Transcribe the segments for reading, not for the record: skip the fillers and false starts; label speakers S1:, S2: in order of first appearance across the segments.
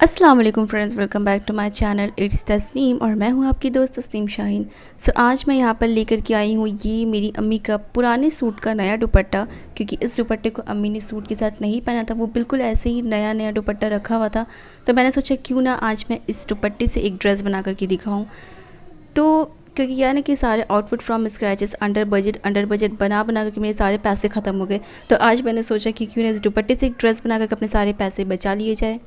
S1: अस्सलाम वालेकुम friends, welcome back to my channel. It's Tasneem और मैं हूं आपकी दोस्त तस्नीम शाहीन। आज मैं यहां पर लेकर के आई हूं ये मेरी अम्मी का पुराने सूट का नया दुपट्टा, क्योंकि इस दुपट्टे को अम्मी ने सूट के साथ नहीं पहना था, वो बिल्कुल ऐसे ही नया नया दुपट्टा रखा हुआ था। तो मैंने सोचा क्यों ना आज मैं इस दुपट्टे से एक ड्रेस बना करके दिखाऊँ। तो क्योंकि क्या ना कि सारे outfit from scratches under budget बना करके मेरे सारे पैसे ख़त्म हो गए। तो आज मैंने सोचा कि क्यों ना इस दुपट्टे से एक ड्रेस बना करके अपने सारे पैसे बचा लिए जाए।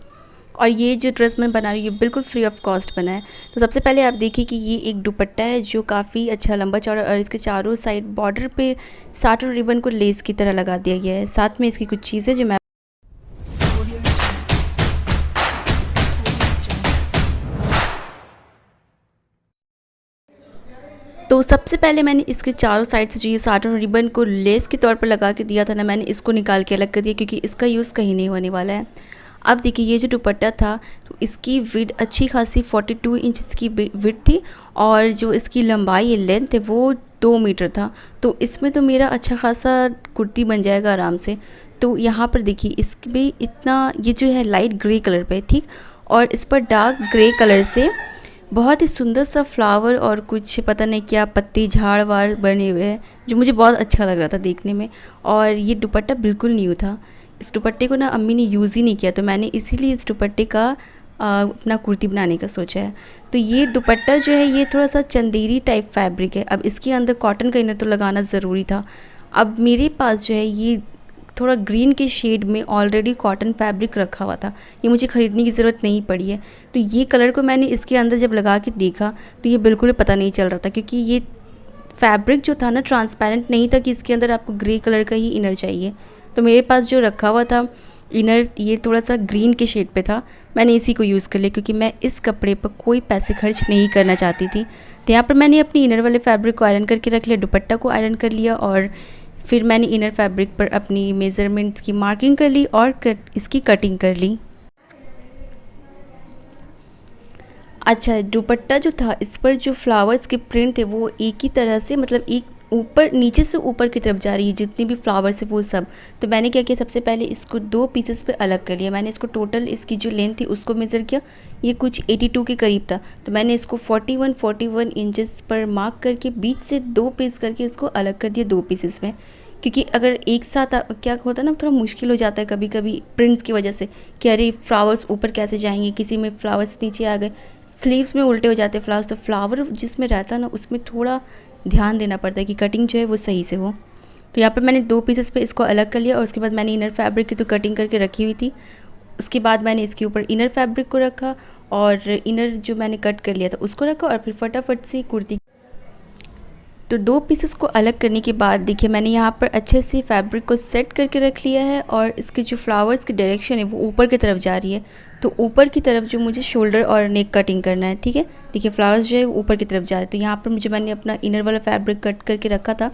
S1: और ये जो ड्रेस मैं बना रही हूँ ये बिल्कुल फ्री ऑफ कॉस्ट बना है। तो सबसे पहले आप देखिए कि ये एक दुपट्टा है जो काफ़ी अच्छा लंबा चौड़ा, और इसके चारों साइड बॉर्डर पे साटन रिबन को लेस की तरह लगा दिया गया है। साथ में इसकी कुछ चीज़ें जो मैं तो सबसे पहले मैंने इसके चारों साइड से जो ये साटन रिबन को लेस के तौर पर लगा के दिया था ना, मैंने इसको निकाल के अलग कर दिया क्योंकि इसका यूज़ कहीं नहीं होने वाला है। अब देखिए ये जो दुपट्टा था तो इसकी विड्थ अच्छी खासी 42 इंच की विड्थ थी, और जो इसकी लंबाई लेंथ है वो 2 मीटर था। तो इसमें तो मेरा अच्छा खासा कुर्ती बन जाएगा आराम से। तो यहाँ पर देखिए इसमें इतना, ये जो है लाइट ग्रे कलर पे, ठीक, और इस पर डार्क ग्रे कलर से बहुत ही सुंदर सा फ्लावर और कुछ पता नहीं क्या पत्ती झाड़ वाड़ बने हुए हैं, जो मुझे बहुत अच्छा लग रहा था देखने में। और ये दुपट्टा बिल्कुल न्यू था। इस दुपट्टे को ना अम्मी ने यूज़ ही नहीं किया, तो मैंने इसीलिए इस दुपट्टे का अपना कुर्ती बनाने का सोचा है। तो ये दुपट्टा जो है ये थोड़ा सा चंदेरी टाइप फैब्रिक है। अब इसके अंदर कॉटन का इनर तो लगाना ज़रूरी था। अब मेरे पास जो है ये थोड़ा ग्रीन के शेड में ऑलरेडी कॉटन फैब्रिक रखा हुआ था, ये मुझे ख़रीदने की ज़रूरत नहीं पड़ी है। तो ये कलर को मैंने इसके अंदर जब लगा के देखा तो ये बिल्कुल पता नहीं चल रहा था, क्योंकि ये फैब्रिक जो था ना ट्रांसपेरेंट नहीं था कि इसके अंदर आपको ग्रे कलर का ही इनर चाहिए। तो मेरे पास जो रखा हुआ था इनर ये थोड़ा सा ग्रीन के शेड पे था, मैंने इसी को यूज़ कर लिया क्योंकि मैं इस कपड़े पर कोई पैसे खर्च नहीं करना चाहती थी। तो यहाँ पर मैंने अपनी इनर वाले फैब्रिक को आयरन करके रख लिया, दुपट्टा को आयरन कर लिया, और फिर मैंने इनर फैब्रिक पर अपनी मेज़रमेंट्स की मार्किंग कर ली और इसकी कटिंग कर ली। अच्छा, दुपट्टा जो था इस पर जो फ्लावर्स के प्रिंट थे वो एक ही तरह से, मतलब एक ऊपर नीचे से ऊपर की तरफ जा रही है, जितनी भी फ्लावर्स है वो सब। तो मैंने क्या किया, सबसे पहले इसको 2 पीसेस पे अलग कर लिया। मैंने इसको टोटल इसकी जो लेंथ थी उसको मेज़र किया, ये कुछ 82 के करीब था। तो मैंने इसको 41 इंचेस पर मार्क करके बीच से 2 पीस करके इसको अलग कर दिया 2 पीसेस में। क्योंकि अगर एक साथ क्या होता है ना, थोड़ा मुश्किल हो जाता है कभी कभी प्रिंट्स की वजह से कि अरे फ्लावर्स ऊपर कैसे जाएंगे, किसी में फ्लावर्स नीचे आ गए, स्लीव्स में उल्टे हो जाते हैं फ्लावर्स। तो फ्लावर जिसमें रहता है ना उसमें थोड़ा ध्यान देना पड़ता है कि कटिंग जो है वो सही से हो। तो यहाँ पर मैंने 2 पीसेस पे इसको अलग कर लिया, और उसके बाद मैंने इनर फैब्रिक की तो कटिंग करके रखी हुई थी। उसके बाद मैंने इसके ऊपर इनर फैब्रिक को रखा, और इनर जो मैंने कट कर लिया था उसको रखा, और फिर फटाफट से कुर्ती। तो 2 पीसेस को अलग करने के बाद देखिए मैंने यहाँ पर अच्छे से फैब्रिक को सेट करके रख लिया है, और इसके जो फ्लावर्स की डायरेक्शन है वो ऊपर की तरफ जा रही है। तो ऊपर की तरफ जो मुझे शोल्डर और नेक कटिंग करना है, ठीक है। देखिए फ्लावर्स जो है वो ऊपर की तरफ जा रहे हैं। तो यहाँ पर मुझे मैंने अपना इनर वाला फैब्रिक कट करके रखा था,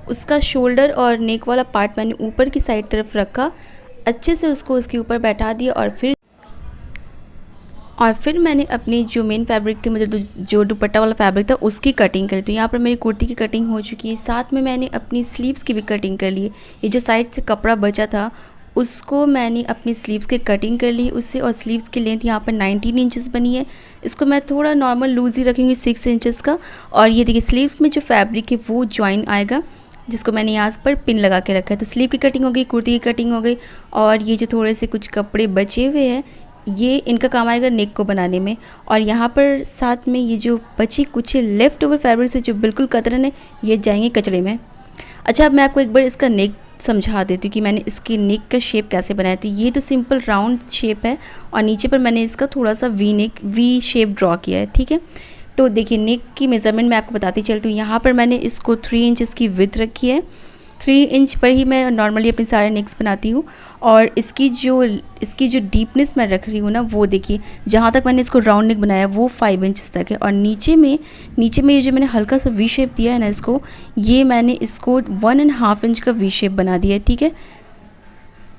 S1: उसका शोल्डर और नेक वाला पार्ट मैंने ऊपर की साइड तरफ रखा, अच्छे से उसको उसके ऊपर बैठा दिया, और फिर मैंने अपनी जो मेन फैब्रिक थी, मतलब जो दुपट्टा वाला फैब्रिक था उसकी कटिंग करी। तो यहाँ पर मेरी कुर्ती की कटिंग हो चुकी है। साथ में मैंने अपनी स्लीव्स की भी कटिंग कर ली। ये जो साइड से कपड़ा बचा था उसको मैंने अपनी स्लीव्स की कटिंग कर ली उससे, और स्लीव्स की लेंथ यहाँ पर 19 इंचेस बनी है। इसको मैं थोड़ा नॉर्मल लूज़ ही रखूँगी 6 इंचेस का। और ये देखिए स्लीव्स में जो फैब्रिक है वो जॉइन आएगा, जिसको मैंने यहाँ पर पिन लगा के रखा है। तो स्लीव की कटिंग हो गई, कुर्ती की कटिंग हो गई, और ये जो थोड़े से कुछ कपड़े बचे हुए हैं ये इनका काम आएगा नेक को बनाने में। और यहाँ पर साथ में ये जो बची कुछ लेफ़्ट ओवर फैब्रिक से जो बिल्कुल कतरन है ये जाएंगे कचड़े में। अच्छा, अब मैं आपको एक बार इसका नेक समझा देती हूँ कि मैंने इसकी नेक का शेप कैसे बनाया। तो ये तो सिंपल राउंड शेप है, और नीचे पर मैंने इसका थोड़ा सा वी शेप ड्रॉ किया है, ठीक है। तो देखिए नेक की मेज़रमेंट मैं आपको बताती चलती हूँ। यहाँ पर मैंने इसको 3 इंचेस की विड्थ रखी है। 3 इंच पर ही मैं नॉर्मली अपने सारे नेक्स बनाती हूँ, और इसकी जो डीपनेस मैं रख रही हूँ ना वो देखिए, जहाँ तक मैंने इसको राउंड नेक बनाया वो 5 इंच तक है। और नीचे में ये जो मैंने हल्का सा वी शेप दिया है ना इसको, ये मैंने इसको 1.5 इंच का वी शेप बना दिया है, ठीक है।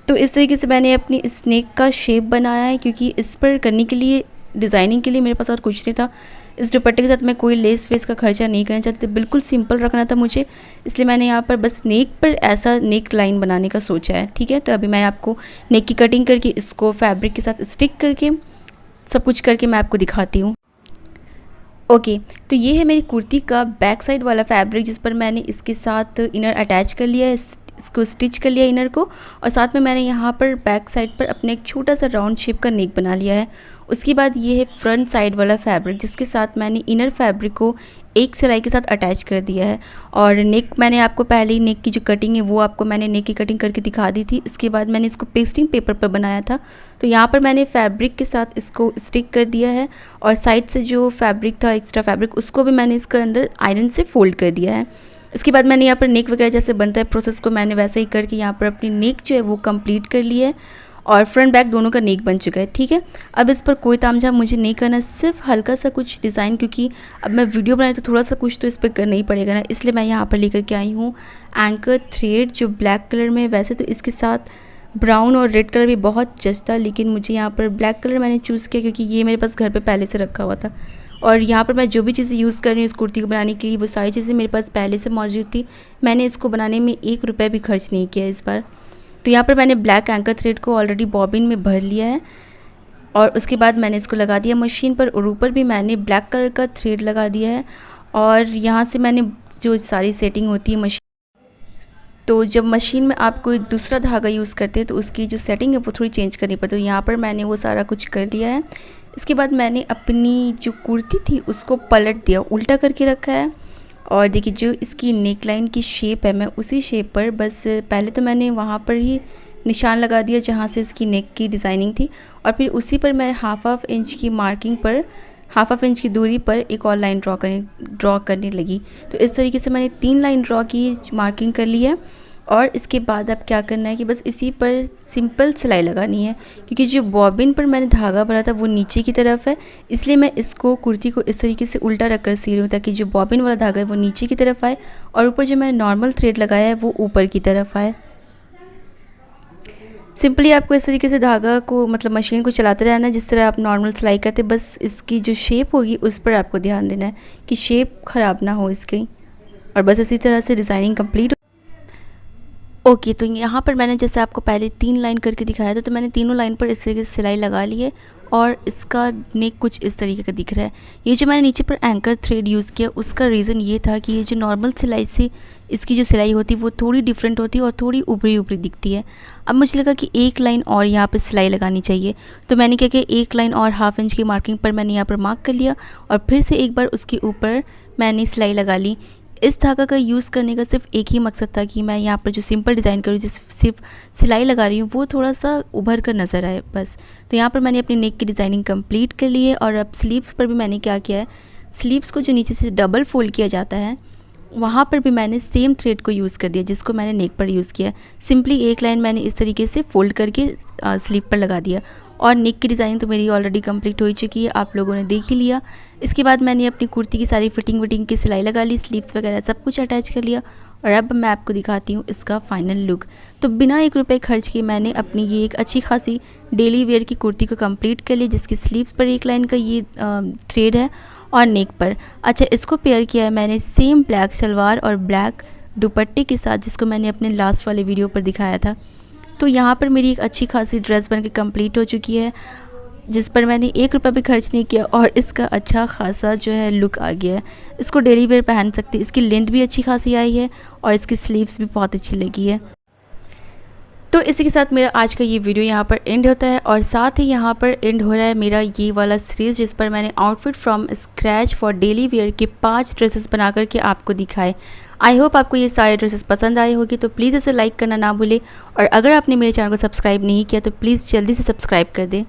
S1: तो इस तरीके से मैंने अपनी इस नेक का शेप बनाया है, क्योंकि इस पर करने के लिए, डिज़ाइनिंग के लिए मेरे पास और कुछ नहीं था। इस दुपट्टे के साथ मैं कोई लेस वेस का खर्चा नहीं करना चाहती, बिल्कुल सिंपल रखना था मुझे, इसलिए मैंने यहाँ पर बस नेक पर ऐसा नेक लाइन बनाने का सोचा है, ठीक है। तो अभी मैं आपको नेक की कटिंग करके इसको फैब्रिक के साथ स्टिक करके सब कुछ करके मैं आपको दिखाती हूँ। ओके, तो ये है मेरी कुर्ती का बैक साइड वाला फैब्रिक, जिस पर मैंने इसके साथ इनर अटैच कर लिया है, इसको स्टिच कर लिया इनर को, और साथ में मैंने यहाँ पर बैक साइड पर अपने एक छोटा सा राउंड शेप का नेक बना लिया है। उसके बाद ये है फ्रंट साइड वाला फैब्रिक, जिसके साथ मैंने इनर फैब्रिक को एक सिलाई के साथ अटैच कर दिया है। और नेक मैंने आपको पहले ही नेक की जो कटिंग है वो आपको मैंने नेक की कटिंग करके दिखा दी थी। इसके बाद मैंने इसको पेस्टिंग पेपर पर बनाया था, तो यहाँ पर मैंने फैब्रिक के साथ इसको स्टिक कर दिया है, और साइड से जो फैब्रिक था एक्स्ट्रा फैब्रिक उसको भी मैंने इसके अंदर आयरन से फोल्ड कर दिया है। इसके बाद मैंने यहाँ पर नेक वगैरह जैसे बनता है प्रोसेस को मैंने वैसे ही करके यहाँ पर अपनी नेक जो है वो कंप्लीट कर ली है, और फ्रंट बैक दोनों का नेक बन चुका है। ठीक है, अब इस पर कोई तामझाम मुझे नहीं करना, सिर्फ हल्का सा कुछ डिज़ाइन, क्योंकि अब मैं वीडियो बनाई तो थोड़ा सा कुछ तो इस पर करना ही पड़ेगा ना, इसलिए मैं यहाँ पर लेकर के आई हूँ एंकर थ्रेड जो ब्लैक कलर में। वैसे तो इसके साथ ब्राउन और रेड कलर भी बहुत जचता, लेकिन मुझे यहाँ पर ब्लैक कलर मैंने चूज़ किया क्योंकि ये मेरे पास घर पर पहले से रखा हुआ था। और यहाँ पर मैं जो भी चीज़ें यूज़ कर रही हूँ इस कुर्ती को बनाने के लिए वो सारी चीज़ें मेरे पास पहले से मौजूद थी। मैंने इसको बनाने में 1 रुपया भी खर्च नहीं किया इस बार। तो यहाँ पर मैंने ब्लैक एंकर थ्रेड को ऑलरेडी बॉबिन में भर लिया है, और उसके बाद मैंने इसको लगा दिया मशीन पर, और ऊपर भी मैंने ब्लैक कलर का थ्रेड लगा दिया है। और यहाँ से मैंने जो सारी सेटिंग होती है मशीन, तो जब मशीन में आप कोई दूसरा धागा यूज़ करते हैं तो उसकी जो सेटिंग है वो थोड़ी चेंज करनी पड़ती है। तो यहाँ पर मैंने वो सारा कुछ कर दिया है। इसके बाद मैंने अपनी जो कुर्ती थी उसको पलट दिया, उल्टा करके रखा है। और देखिए जो इसकी नेक लाइन की शेप है, मैं उसी शेप पर बस पहले तो मैंने वहाँ पर ही निशान लगा दिया जहाँ से इसकी नेक की डिज़ाइनिंग थी, और फिर उसी पर मैं हाफ इंच की मार्किंग पर, हाफ इंच की दूरी पर एक और लाइन ड्रॉ करने लगी। तो इस तरीके से मैंने 3 लाइन ड्रॉ की, मार्किंग कर ली है। और इसके बाद अब क्या करना है कि बस इसी पर सिंपल सिलाई लगानी है, क्योंकि जो बॉबिन पर मैंने धागा भरा था वो नीचे की तरफ है, इसलिए मैं इसको कुर्ती को इस तरीके से उल्टा रख कर सी रही हूँ ताकि जो बॉबिन वाला धागा है वो नीचे की तरफ आए, और ऊपर जो मैंने नॉर्मल थ्रेड लगाया है वो ऊपर की तरफ आए। सिंपली आपको इस तरीके से धागा को मतलब मशीन को चलाते रहना है जिस तरह आप नॉर्मल सिलाई करते, बस इसकी जो शेप होगी उस पर आपको ध्यान देना है कि शेप ख़राब ना हो इसकी, और बस इसी तरह से डिज़ाइनिंग कंप्लीट। ओके, तो यहाँ पर मैंने जैसे आपको पहले 3 लाइन करके दिखाया था, तो मैंने तीनों लाइन पर इस तरीके से सिलाई लगा ली है, और इसका नेक कुछ इस तरीके का दिख रहा है। ये जो मैंने नीचे पर एंकर थ्रेड यूज़ किया उसका रीज़न ये था कि ये जो नॉर्मल सिलाई से इसकी जो सिलाई होती है वो थोड़ी डिफरेंट होती है और थोड़ी ऊपरी ऊपरी दिखती है। अब मुझे लगा कि 1 लाइन और यहाँ पर सिलाई लगानी चाहिए, तो मैंने क्या किया 1 लाइन और हाफ इंच की मार्किंग पर मैंने यहाँ पर मार्क कर लिया, और फिर से एक बार उसके ऊपर मैंने सिलाई लगा ली। इस धागा का यूज़ करने का सिर्फ एक ही मकसद था कि मैं यहाँ पर जो सिंपल डिज़ाइन करूँ, जिस सिर्फ सिलाई लगा रही हूँ वो थोड़ा सा उभर कर नज़र आए बस। तो यहाँ पर मैंने अपनी नेक की डिज़ाइनिंग कंप्लीट कर ली है, और अब स्लीव्स पर भी मैंने क्या किया है, स्लीव्स को जो नीचे से डबल फोल्ड किया जाता है वहाँ पर भी मैंने सेम थ्रेड को यूज़ कर दिया जिसको मैंने नेक पर यूज़ किया। सिंपली 1 लाइन मैंने इस तरीके से फोल्ड करके स्लीव पर लगा दिया, और नेक की डिज़ाइन तो मेरी ऑलरेडी कंप्लीट हो चुकी है, आप लोगों ने देख ही लिया। इसके बाद मैंने अपनी कुर्ती की सारी फिटिंग की सिलाई लगा ली, स्लीव्स वगैरह सब कुछ अटैच कर लिया, और अब मैं आपको दिखाती हूँ इसका फाइनल लुक। तो बिना 1 रुपये खर्च किए मैंने अपनी ये एक अच्छी खासी डेली वेयर की कुर्ती को कंप्लीट कर लिया, जिसकी स्लीव्स पर 1 लाइन का ये थ्रेड है और नेक पर। अच्छा, इसको पेयर किया है मैंने सेम ब्लैक शलवार और ब्लैक दुपट्टे के साथ, जिसको मैंने अपने लास्ट वाले वीडियो पर दिखाया था। तो यहाँ पर मेरी एक अच्छी खासी ड्रेस बनके कंप्लीट हो चुकी है, जिस पर मैंने 1 रुपया भी खर्च नहीं किया, और इसका अच्छा खासा जो है लुक आ गया है। इसको डेली वेयर पहन सकती, इसकी लेंथ भी अच्छी खासी आई है, और इसकी स्लीव्स भी बहुत अच्छी लगी है। तो इसी के साथ मेरा आज का ये वीडियो यहाँ पर एंड होता है, और साथ ही यहाँ पर एंड हो रहा है मेरा ये वाला सीरीज़ जिस पर मैंने outfit from scratch for daily wear के 5 ड्रेसेस बना करके आपको दिखाए। आई होप आपको ये सारे ड्रेसेस पसंद आए होगी, तो प्लीज़ इसे लाइक करना ना भूलें, और अगर आपने मेरे चैनल को सब्सक्राइब नहीं किया तो प्लीज़ जल्दी से सब्सक्राइब कर दें।